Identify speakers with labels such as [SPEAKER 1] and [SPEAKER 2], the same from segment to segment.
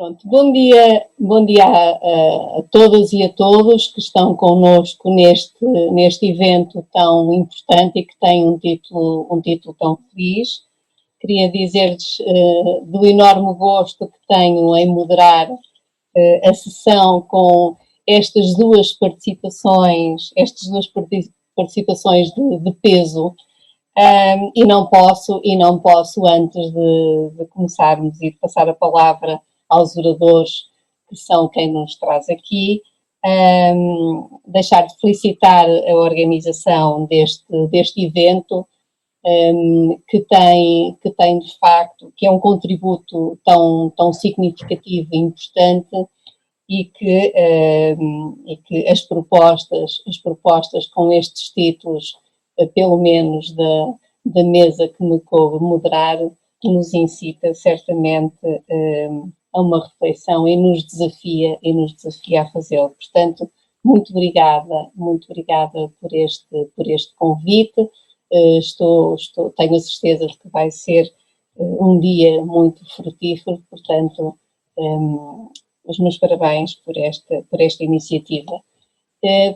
[SPEAKER 1] Pronto, bom dia a todas e a todos que estão connosco neste evento tão importante e que tem um título tão feliz. Queria dizer-lhes do enorme gosto que tenho em moderar a sessão com estas duas participações de peso. E não posso antes de começarmos e de passar a palavra aos oradores que são quem nos traz aqui, deixar de felicitar a organização deste evento, que tem de facto, que é um contributo tão significativo e importante e que as propostas com estes títulos, pelo menos da mesa que me coube moderar, nos incita certamente a uma reflexão e nos desafia a fazê-lo. Portanto, muito obrigada por este convite. Tenho a certeza de que vai ser um dia muito frutífero, portanto, os meus parabéns por esta iniciativa.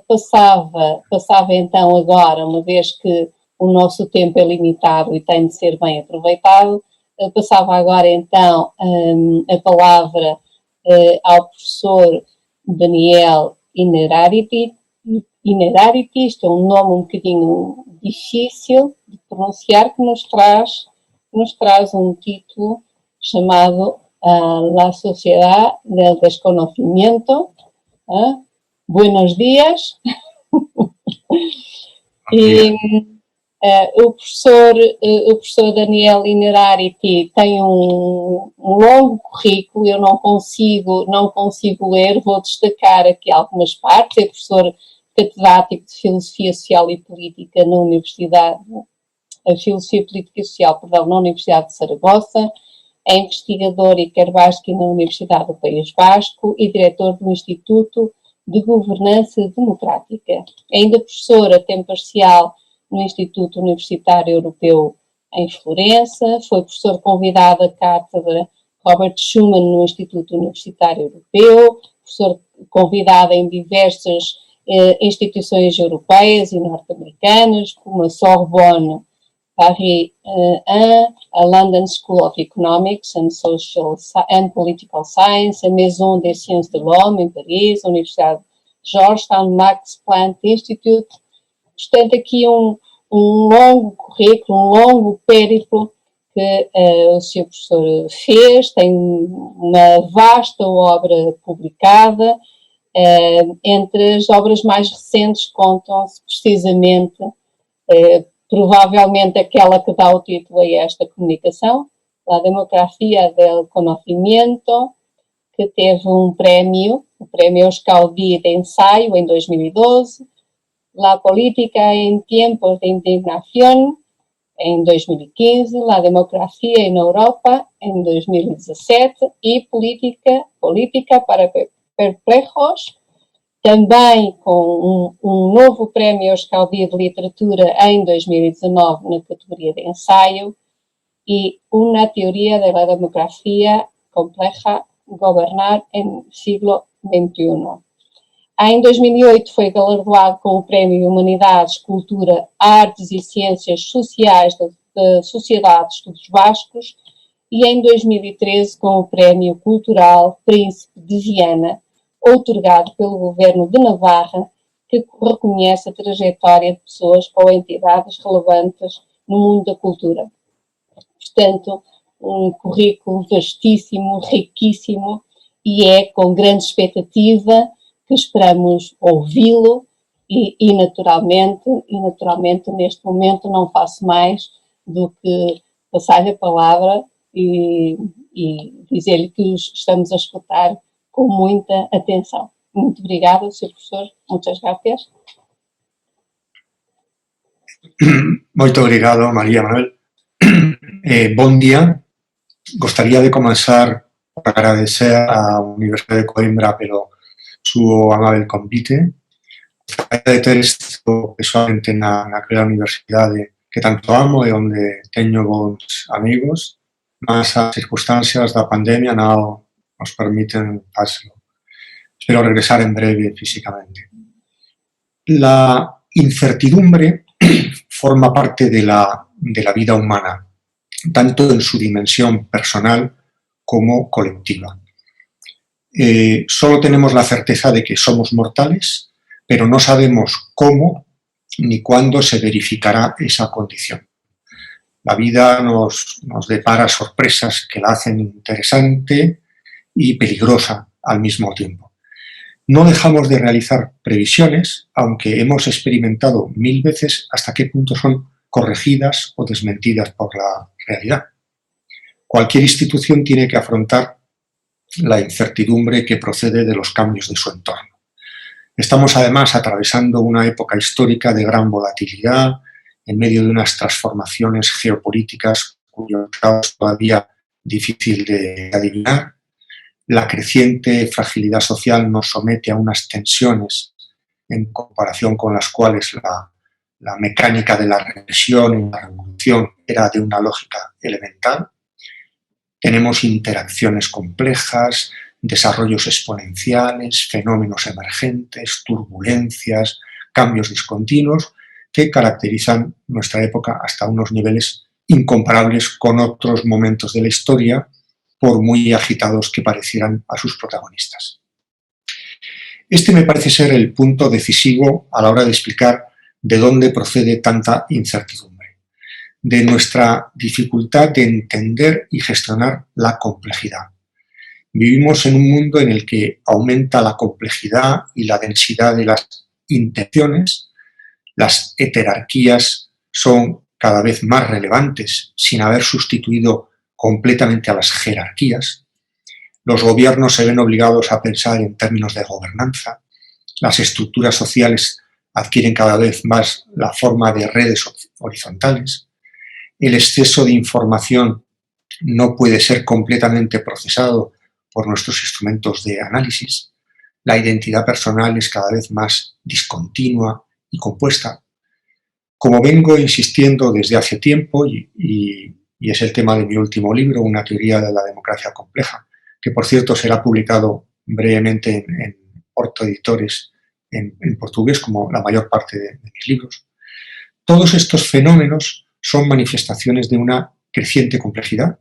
[SPEAKER 1] Passava então agora, uma vez que o nosso tempo é limitado e tem de ser bem aproveitado, passava agora então a palavra ao professor Daniel Innerarity. Isto é um nome um bocadinho difícil de pronunciar, que nos traz um título chamado La Sociedad del Desconocimiento. Buenos días. O professor Daniel Innerarity tem um longo currículo, eu não consigo ler, vou destacar aqui algumas partes. É professor catedrático de Filosofia Social e Política na Universidade de Saragossa, é investigador e carvasco na Universidade do País Basco e diretor do Instituto de Governança Democrática. É ainda professor a tempo parcial no Instituto Universitário Europeu em Florença, foi professor convidado à cátedra Robert Schuman no Instituto Universitário Europeu, professor convidado em diversas instituições europeias e norte-americanas, como a Sorbonne, Paris 1, a London School of Economics and Political Science, a Maison des Sciences de l'Homme em Paris, a Universidade de Georgetown, Max Planck Institute. Portanto, aqui um longo currículo, um longo périplo que o Sr. Professor fez, tem uma vasta obra publicada. Entre as obras mais recentes contam-se precisamente, provavelmente aquela que dá o título a esta comunicação, La Democracia del Conocimiento, que teve o Prémio Euskaldi de Ensaio em 2012, La Política en Tiempos de Indignación em 2015, La Democracia en Europa em 2017 e Política para Perplejos, também com um novo Prémio Euskaldi de Literatura em 2019 na categoria de ensaio, e Una Teoria de la Democracia Compleja, Gobernar em Siglo XXI. Em 2008 foi galardoado com o Prémio Humanidades, Cultura, Artes e Ciências Sociais da Sociedade de Estudos Bascos e em 2013 com o Prémio Cultural Príncipe de Viana, outorgado pelo Governo de Navarra, que reconhece a trajetória de pessoas ou entidades relevantes no mundo da cultura. Portanto, um currículo vastíssimo, riquíssimo, e é com grande expectativa que esperamos ouvi-lo e naturalmente neste momento não faço mais do que passar-lhe a palavra e dizer-lhe que os estamos a escutar com muita atenção. Muito obrigada, Sr. Professor. Muchas gracias.
[SPEAKER 2] Muito obrigado, María Manuel. Bom dia. Gostaria de comenzar por agradecer a Universidad de Coimbra pelo su amable convite. Gostaria de ter estado pessoalmente naquela universidade que tanto amo e onde teño bons amigos, mas as circunstancias da pandemia non nos permiten hacerlo. Espero regresar en breve físicamente. La incertidumbre forma parte de la vida humana, tanto en su dimensión personal como colectiva. Solo tenemos la certeza de que somos mortales, pero no sabemos cómo ni cuándo se verificará esa condición. La vida nos depara sorpresas que la hacen interesante y peligrosa al mismo tiempo. No dejamos de realizar previsiones, aunque hemos experimentado 1000 veces hasta qué punto son corregidas o desmentidas por la realidad. Cualquier institución tiene que afrontar la incertidumbre que procede de los cambios de su entorno. Estamos además atravesando una época histórica de gran volatilidad, en medio de unas transformaciones geopolíticas cuyo caos es todavía difícil de adivinar. La creciente fragilidad social nos somete a unas tensiones en comparación con las cuales la mecánica de la represión y la revolución era de una lógica elemental. Tenemos interacciones complejas, desarrollos exponenciales, fenómenos emergentes, turbulencias, cambios discontinuos que caracterizan nuestra época hasta unos niveles incomparables con otros momentos de la historia, por muy agitados que parecieran a sus protagonistas. Este me parece ser el punto decisivo a la hora de explicar de dónde procede tanta incertidumbre, de nuestra dificultad de entender y gestionar la complejidad. Vivimos en un mundo en el que aumenta la complejidad y la densidad de las intenciones, las heterarquías son cada vez más relevantes sin haber sustituido completamente a las jerarquías. Los gobiernos se ven obligados a pensar en términos de gobernanza. Las estructuras sociales adquieren cada vez más la forma de redes horizontales. El exceso de información no puede ser completamente procesado por nuestros instrumentos de análisis. La identidad personal es cada vez más discontinua y compuesta. Como vengo insistiendo desde hace tiempo, y es el tema de mi último libro, Una teoría de la democracia compleja, que por cierto será publicado brevemente en Orto Editores en portugués, como la mayor parte de mis libros, todos estos fenómenos son manifestaciones de una creciente complejidad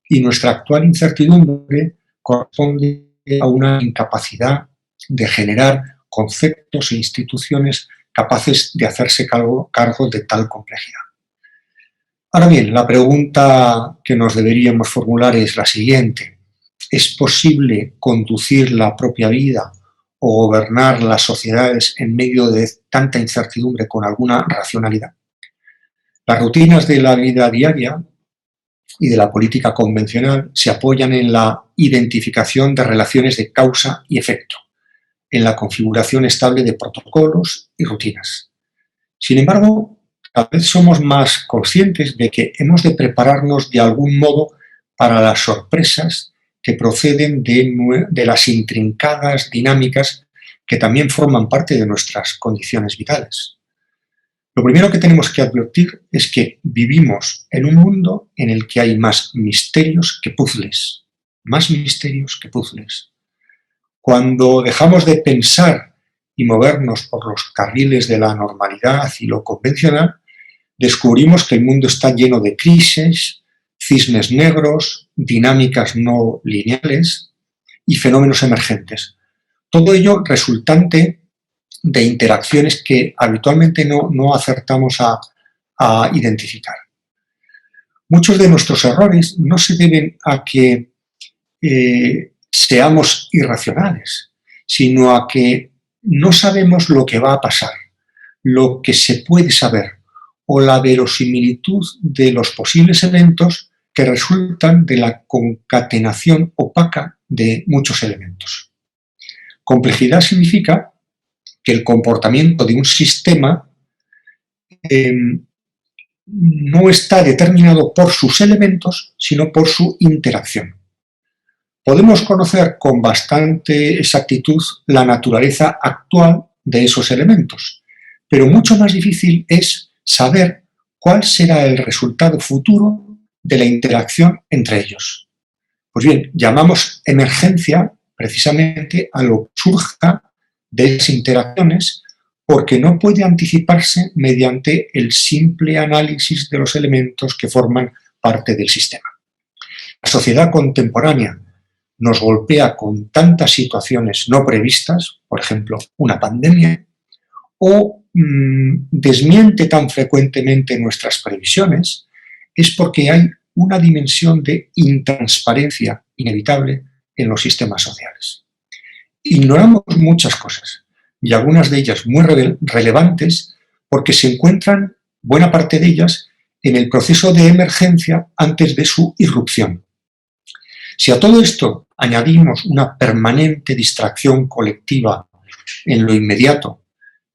[SPEAKER 2] y nuestra actual incertidumbre corresponde a una incapacidad de generar conceptos e instituciones capaces de hacerse cargo de tal complejidad. Ahora bien, la pregunta que nos deberíamos formular es la siguiente. ¿Es posible conducir la propia vida o gobernar las sociedades en medio de tanta incertidumbre con alguna racionalidad? Las rutinas de la vida diaria y de la política convencional se apoyan en la identificación de relaciones de causa y efecto, en la configuración estable de protocolos y rutinas. Sin embargo, cada vez somos más conscientes de que hemos de prepararnos de algún modo para las sorpresas que proceden de las intrincadas dinámicas que también forman parte de nuestras condiciones vitales. Lo primero que tenemos que advertir es que vivimos en un mundo en el que hay más misterios que puzzles, más misterios que puzzles. Cuando dejamos de pensar y movernos por los carriles de la normalidad y lo convencional, descubrimos que el mundo está lleno de crisis, cisnes negros, dinámicas no lineales y fenómenos emergentes. Todo ello resultante de interacciones que habitualmente no acertamos a identificar. Muchos de nuestros errores no se deben a que seamos irracionales, sino a que no sabemos lo que va a pasar, lo que se puede saber o la verosimilitud de los posibles eventos que resultan de la concatenación opaca de muchos elementos. Complejidad significa que el comportamiento de un sistema no está determinado por sus elementos, sino por su interacción. Podemos conocer con bastante exactitud la naturaleza actual de esos elementos, pero mucho más difícil es saber cuál será el resultado futuro de la interacción entre ellos. Pues bien, llamamos emergencia precisamente a lo que surja de esas interacciones, porque no puede anticiparse mediante el simple análisis de los elementos que forman parte del sistema. La sociedad contemporánea nos golpea con tantas situaciones no previstas, por ejemplo, una pandemia, o desmiente tan frecuentemente nuestras previsiones, es porque hay una dimensión de intransparencia inevitable en los sistemas sociales. Ignoramos muchas cosas, y algunas de ellas muy relevantes, porque se encuentran, buena parte de ellas, en el proceso de emergencia antes de su irrupción. Si a todo esto añadimos una permanente distracción colectiva en lo inmediato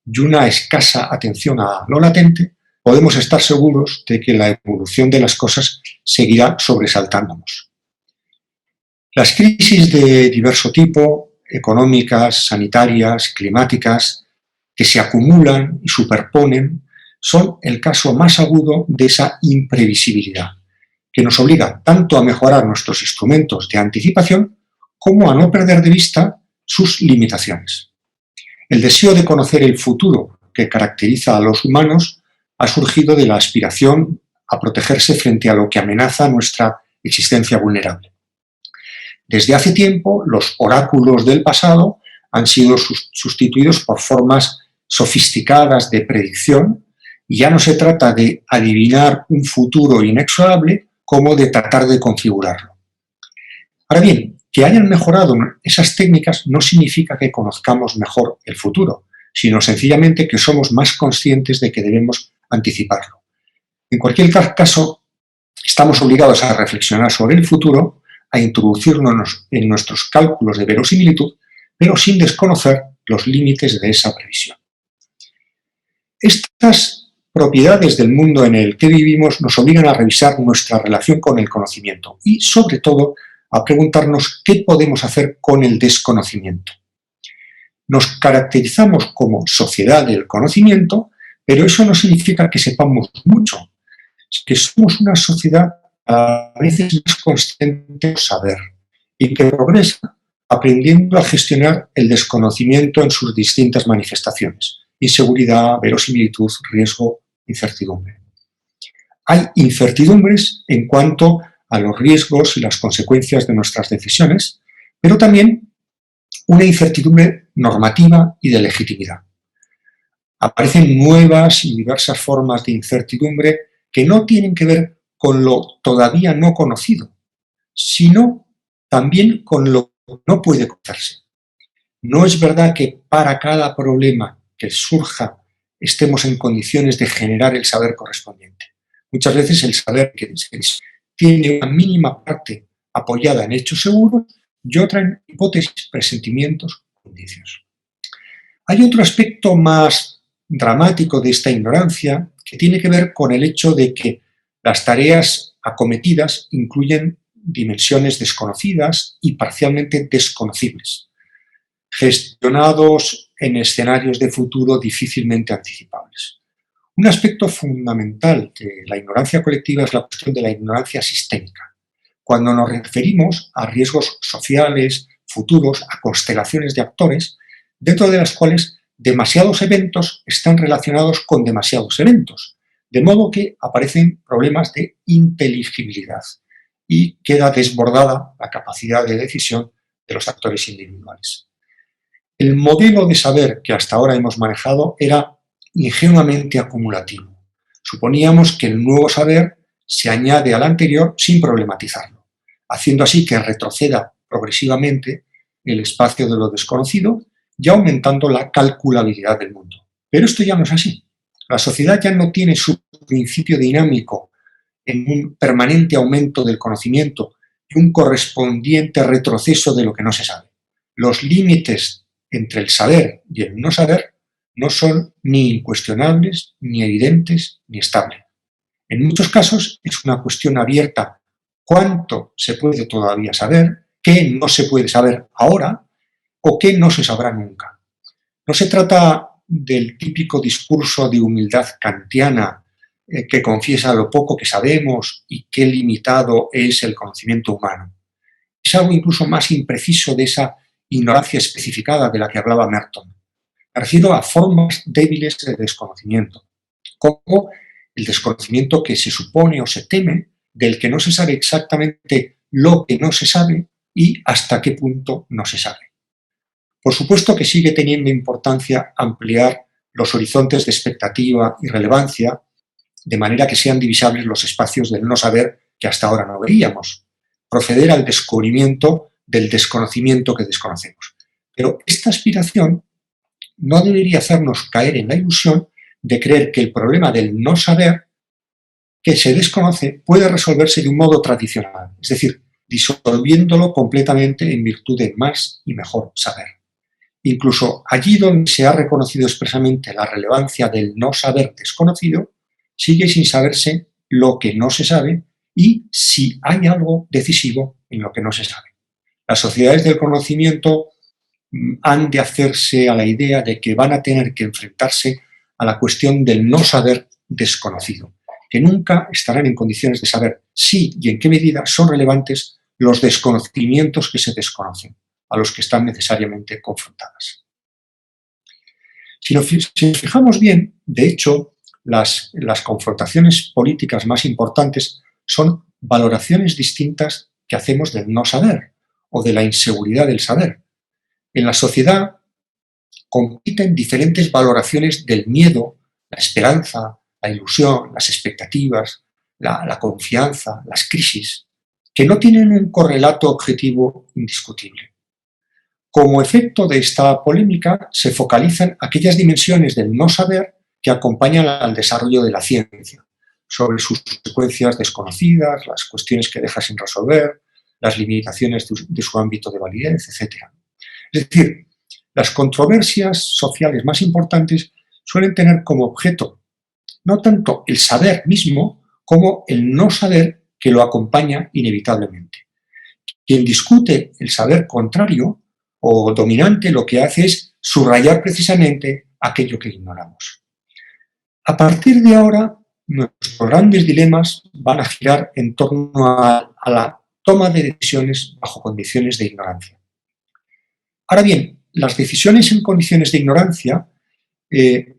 [SPEAKER 2] y una escasa atención a lo latente, podemos estar seguros de que la evolución de las cosas seguirá sobresaltándonos. Las crisis de diverso tipo, económicas, sanitarias, climáticas, que se acumulan y superponen, son el caso más agudo de esa imprevisibilidad, que nos obliga tanto a mejorar nuestros instrumentos de anticipación como a no perder de vista sus limitaciones. El deseo de conocer el futuro que caracteriza a los humanos ha surgido de la aspiración a protegerse frente a lo que amenaza nuestra existencia vulnerable. Desde hace tiempo, los oráculos del pasado han sido sustituidos por formas sofisticadas de predicción y ya no se trata de adivinar un futuro inexorable como de tratar de configurarlo. Ahora bien, que hayan mejorado esas técnicas no significa que conozcamos mejor el futuro, sino sencillamente que somos más conscientes de que debemos anticiparlo. En cualquier caso, estamos obligados a reflexionar sobre el futuro, a introducirnos en nuestros cálculos de verosimilitud, pero sin desconocer los límites de esa previsión. Estas propiedades del mundo en el que vivimos nos obligan a revisar nuestra relación con el conocimiento y, sobre todo, a preguntarnos qué podemos hacer con el desconocimiento. Nos caracterizamos como sociedad del conocimiento, pero eso no significa que sepamos mucho, que somos una sociedad a veces más consciente de saber y que progresa aprendiendo a gestionar el desconocimiento en sus distintas manifestaciones: inseguridad, verosimilitud, riesgo, incertidumbre. Hay incertidumbres en cuanto a los riesgos y las consecuencias de nuestras decisiones, pero también una incertidumbre normativa y de legitimidad. Aparecen nuevas y diversas formas de incertidumbre que no tienen que ver con lo todavía no conocido, sino también con lo que no puede conocerse. No es verdad que para cada problema que surja estemos en condiciones de generar el saber correspondiente. Muchas veces el saber que tiene una mínima parte apoyada en hechos seguros y otra en hipótesis, presentimientos, indicios. Hay otro aspecto más dramático de esta ignorancia que tiene que ver con el hecho de que las tareas acometidas incluyen dimensiones desconocidas y parcialmente desconocibles, gestionados en escenarios de futuro difícilmente anticipables. Un aspecto fundamental de la ignorancia colectiva es la cuestión de la ignorancia sistémica. Cuando nos referimos a riesgos sociales, futuros, a constelaciones de actores, dentro de las cuales demasiados eventos están relacionados con demasiados eventos, de modo que aparecen problemas de inteligibilidad y queda desbordada la capacidad de decisión de los actores individuales. El modelo de saber que hasta ahora hemos manejado era ingenuamente acumulativo. Suponíamos que el nuevo saber se añade al anterior sin problematizarlo, haciendo así que retroceda progresivamente el espacio de lo desconocido y aumentando la calculabilidad del mundo. Pero esto ya no es así. La sociedad ya no tiene su principio dinámico en un permanente aumento del conocimiento y un correspondiente retroceso de lo que no se sabe. Los límites entre el saber y el no saber no son ni incuestionables, ni evidentes, ni estables. En muchos casos es una cuestión abierta: cuánto se puede todavía saber, qué no se puede saber ahora o qué no se sabrá nunca. No se trata del típico discurso de humildad kantiana que confiesa lo poco que sabemos y qué limitado es el conocimiento humano. es algo incluso más impreciso de esa ignorancia especificada de la que hablaba Merton. Me refiero a formas débiles de desconocimiento, como el desconocimiento que se supone o se teme, del que no se sabe exactamente lo que no se sabe y hasta qué punto no se sabe. Por supuesto que sigue teniendo importancia ampliar los horizontes de expectativa y relevancia, de manera que sean divisables los espacios del no saber que hasta ahora no veíamos, proceder al descubrimiento del desconocimiento que desconocemos. Pero esta aspiración no debería hacernos caer en la ilusión de creer que el problema del no saber que se desconoce puede resolverse de un modo tradicional, es decir, disolviéndolo completamente en virtud de más y mejor saber. Incluso allí donde se ha reconocido expresamente la relevancia del no saber desconocido, sigue sin saberse lo que no se sabe y si hay algo decisivo en lo que no se sabe. Las sociedades del conocimiento han de hacerse a la idea de que van a tener que enfrentarse a la cuestión del no saber desconocido, que nunca estarán en condiciones de saber si y en qué medida son relevantes los desconocimientos que se desconocen, a los que están necesariamente confrontadas. Si nos fijamos bien, de hecho, las confrontaciones políticas más importantes son valoraciones distintas que hacemos del no saber o de la inseguridad del saber. En la sociedad compiten diferentes valoraciones del miedo, la esperanza, la ilusión, las expectativas, la confianza, las crisis, que no tienen un correlato objetivo indiscutible. Como efecto de esta polémica, se focalizan aquellas dimensiones del no saber que acompañan al desarrollo de la ciencia, sobre sus consecuencias desconocidas, las cuestiones que deja sin resolver, las limitaciones de su ámbito de validez, etc. Es decir, las controversias sociales más importantes suelen tener como objeto no tanto el saber mismo como el no saber que lo acompaña inevitablemente. Quien discute el saber contrario o dominante lo que hace es subrayar precisamente aquello que ignoramos. A partir de ahora, nuestros grandes dilemas van a girar en torno a la toma de decisiones bajo condiciones de ignorancia. Ahora bien, las decisiones en condiciones de ignorancia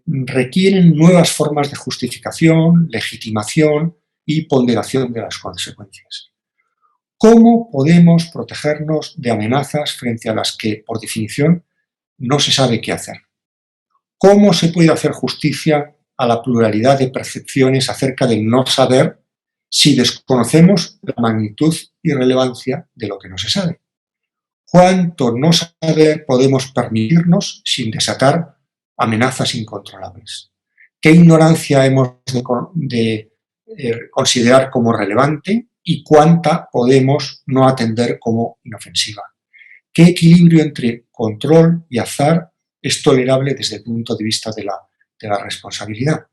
[SPEAKER 2] requieren nuevas formas de justificación, legitimación y ponderación de las consecuencias. ¿Cómo podemos protegernos de amenazas frente a las que, por definición, no se sabe qué hacer? ¿Cómo se puede hacer justicia a la pluralidad de percepciones acerca del no saber si desconocemos la magnitud y relevancia de lo que no se sabe? ¿Cuánto no saber podemos permitirnos sin desatar amenazas incontrolables? ¿Qué ignorancia hemos de considerar como relevante y cuánta podemos no atender como inofensiva? ¿Qué equilibrio entre control y azar es tolerable desde el punto de vista de la responsabilidad?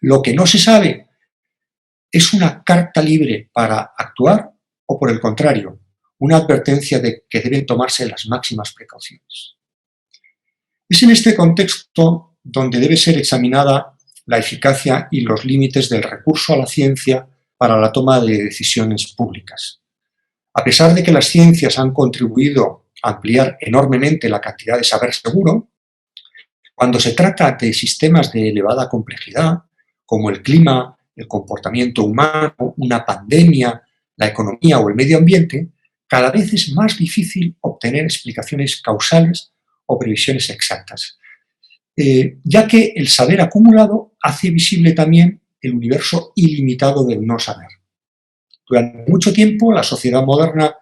[SPEAKER 2] Lo que no se sabe es una carta libre para actuar o, por el contrario, una advertencia de que deben tomarse las máximas precauciones. Es en este contexto donde debe ser examinada la eficacia y los límites del recurso a la ciencia para la toma de decisiones públicas. A pesar de que las ciencias han contribuido a ampliar enormemente la cantidad de saber seguro, cuando se trata de sistemas de elevada complejidad, como el clima, el comportamiento humano, una pandemia, la economía o el medio ambiente, cada vez es más difícil obtener explicaciones causales o previsiones exactas, ya que el saber acumulado hace visible también el universo ilimitado del no saber. Durante mucho tiempo, la sociedad moderna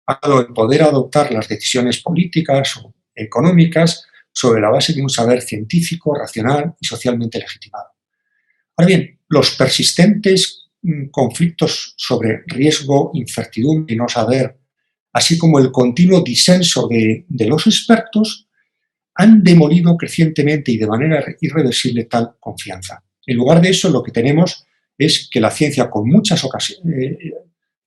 [SPEAKER 2] ha dado el poder a adoptar las decisiones políticas o económicas sobre la base de un saber científico, racional y socialmente legitimado. Ahora bien, los persistentes conflictos sobre riesgo, incertidumbre y no saber, así como el continuo disenso de los expertos, han demolido crecientemente y de manera irreversible tal confianza. En lugar de eso, lo que tenemos es que la ciencia, con muchas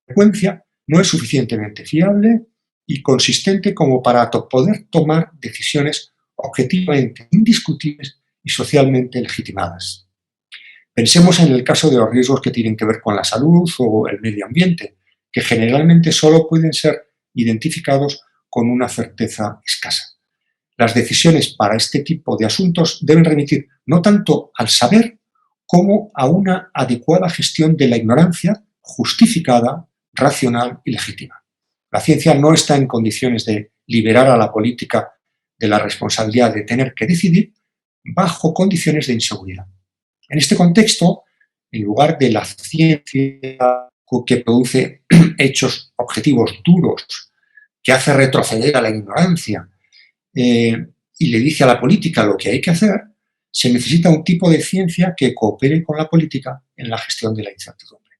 [SPEAKER 2] frecuencia, no es suficientemente fiable y consistente como para poder tomar decisiones objetivamente indiscutibles y socialmente legitimadas. Pensemos en el caso de los riesgos que tienen que ver con la salud o el medio ambiente, que generalmente solo pueden ser identificados con una certeza escasa. Las decisiones para este tipo de asuntos deben remitir no tanto al saber como a una adecuada gestión de la ignorancia justificada, racional y legítima. La ciencia no está en condiciones de liberar a la política de la responsabilidad de tener que decidir bajo condiciones de inseguridad. En este contexto, en lugar de la ciencia que produce hechos objetivos duros, que hace retroceder a la ignorancia y le dice a la política lo que hay que hacer, se necesita un tipo de ciencia que coopere con la política en la gestión de la incertidumbre.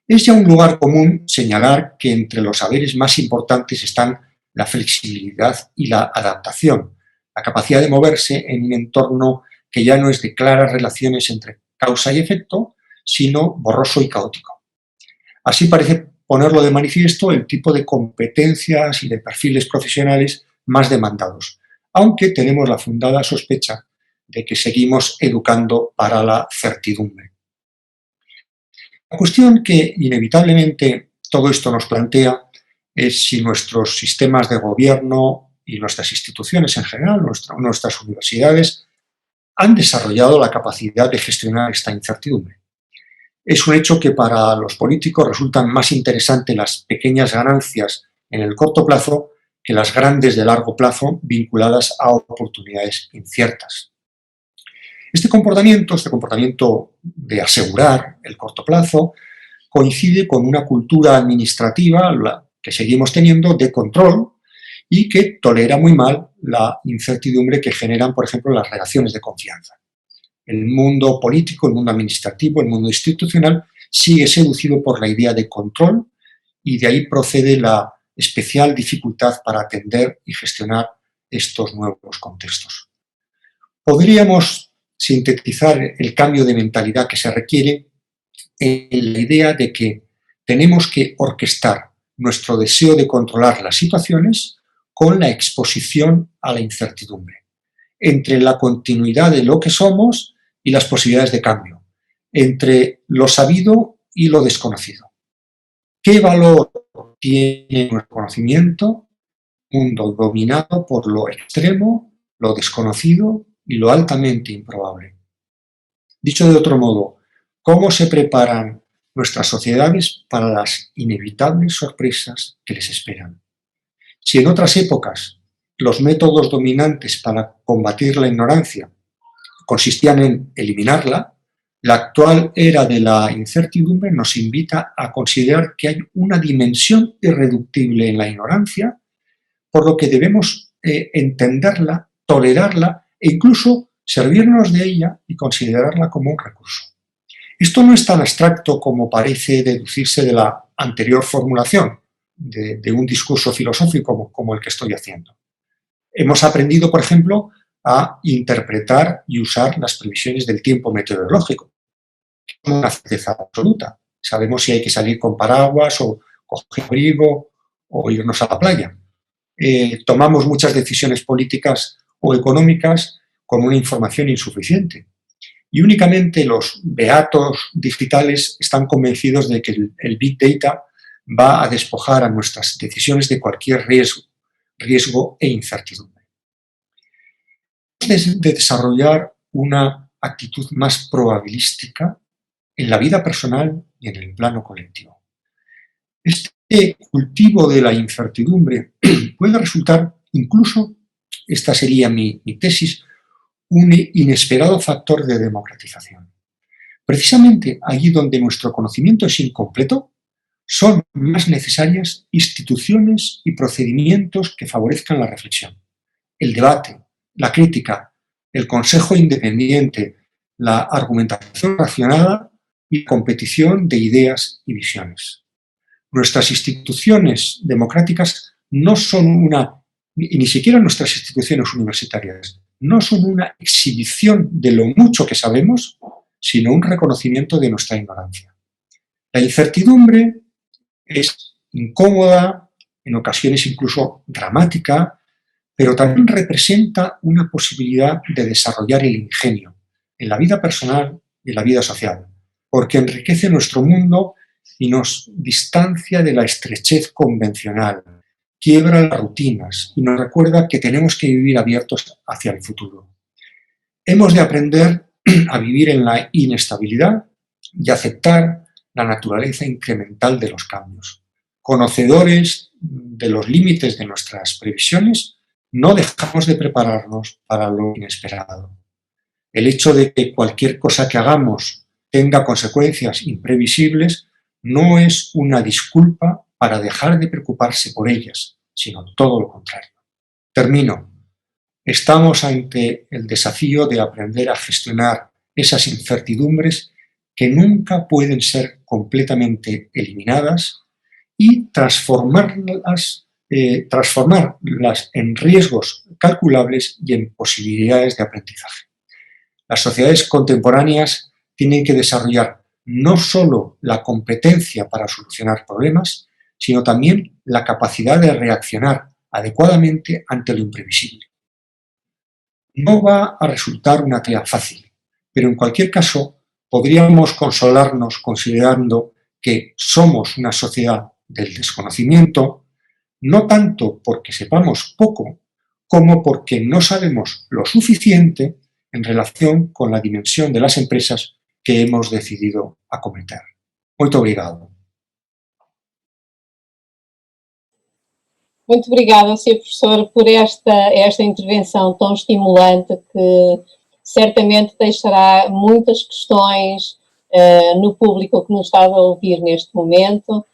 [SPEAKER 2] Es ya un lugar común señalar que entre los saberes más importantes están la flexibilidad y la adaptación, la capacidad de moverse en un entorno que ya no es de claras relaciones entre causa y efecto, sino borroso y caótico. Así parece ponerlo de manifiesto el tipo de competencias y de perfiles profesionales más demandados, aunque tenemos la fundada sospecha de que seguimos educando para la certidumbre. La cuestión que inevitablemente todo esto nos plantea es si nuestros sistemas de gobierno y nuestras instituciones en general, nuestras universidades, han desarrollado la capacidad de gestionar esta incertidumbre. Es un hecho que para los políticos resultan más interesantes las pequeñas ganancias en el corto plazo que las grandes de largo plazo vinculadas a oportunidades inciertas. Este comportamiento de asegurar el corto plazo coincide con una cultura administrativa que seguimos teniendo de control y que tolera muy mal la incertidumbre que generan, por ejemplo, las relaciones de confianza. El mundo político, el mundo administrativo, el mundo institucional sigue seducido por la idea de control y de ahí procede la especial dificultad para atender y gestionar estos nuevos contextos. Podríamos sintetizar el cambio de mentalidad que se requiere en la idea de que tenemos que orquestar nuestro deseo de controlar las situaciones con la exposición a la incertidumbre, entre la continuidad de lo que somos y las posibilidades de cambio, entre lo sabido y lo desconocido. ¿Qué valor tiene nuestro conocimiento? Un mundo dominado por lo extremo, lo desconocido y lo altamente improbable. Dicho de otro modo, ¿cómo se preparan nuestras sociedades para las inevitables sorpresas que les esperan? Si en otras épocas los métodos dominantes para combatir la ignorancia consistían en eliminarla, la actual era de la incertidumbre nos invita a considerar que hay una dimensión irreductible en la ignorancia, por lo que debemos entenderla, tolerarla e incluso servirnos de ella y considerarla como un recurso. Esto no es tan abstracto como parece deducirse de la anterior formulación de un discurso filosófico como el que estoy haciendo. Hemos aprendido, por ejemplo, a interpretar y usar las previsiones del tiempo meteorológico. Es una certeza absoluta. Sabemos si hay que salir con paraguas o coger abrigo o irnos a la playa. Tomamos muchas decisiones políticas o económicas con una información insuficiente. Y únicamente los beatos digitales están convencidos de que el Big Data va a despojar a nuestras decisiones de cualquier riesgo e incertidumbre. De desarrollar una actitud más probabilística en la vida personal y en el plano colectivo. Este cultivo de la incertidumbre puede resultar incluso, esta sería mi tesis, un inesperado factor de democratización. Precisamente allí donde nuestro conocimiento es incompleto, son más necesarias instituciones y procedimientos que favorezcan la reflexión, el debate, la crítica, el consejo independiente, la argumentación racionada y competición de ideas y visiones. Nuestras instituciones democráticas no son y ni siquiera nuestras instituciones universitarias, no son una exhibición de lo mucho que sabemos, sino un reconocimiento de nuestra ignorancia. La incertidumbre es incómoda, en ocasiones incluso dramática, pero también representa una posibilidad de desarrollar el ingenio en la vida personal y en la vida social, porque enriquece nuestro mundo y nos distancia de la estrechez convencional, quiebra las rutinas y nos recuerda que tenemos que vivir abiertos hacia el futuro. Hemos de aprender a vivir en la inestabilidad y aceptar la naturaleza incremental de los cambios. Conocedores de los límites de nuestras previsiones, no dejamos de prepararnos para lo inesperado. El hecho de que cualquier cosa que hagamos tenga consecuencias imprevisibles no es una disculpa para dejar de preocuparse por ellas, sino todo lo contrario. Termino. Estamos ante el desafío de aprender a gestionar esas incertidumbres que nunca pueden ser completamente eliminadas y transformarlas en riesgos calculables y en posibilidades de aprendizaje. Las sociedades contemporáneas tienen que desarrollar no solo la competencia para solucionar problemas, sino también la capacidad de reaccionar adecuadamente ante lo imprevisible. No va a resultar una tarea fácil, pero en cualquier caso podríamos consolarnos considerando que somos una sociedad del desconocimiento, no tanto porque sepamos poco, como porque no sabemos lo suficiente en relación con la dimensión de las empresas que hemos decidido acometer. Muito obrigado.
[SPEAKER 1] Muito obrigada, Sr. Professor, por esta intervenção tão estimulante que certamente deixará muitas questões no público que nos está a ouvir neste momento.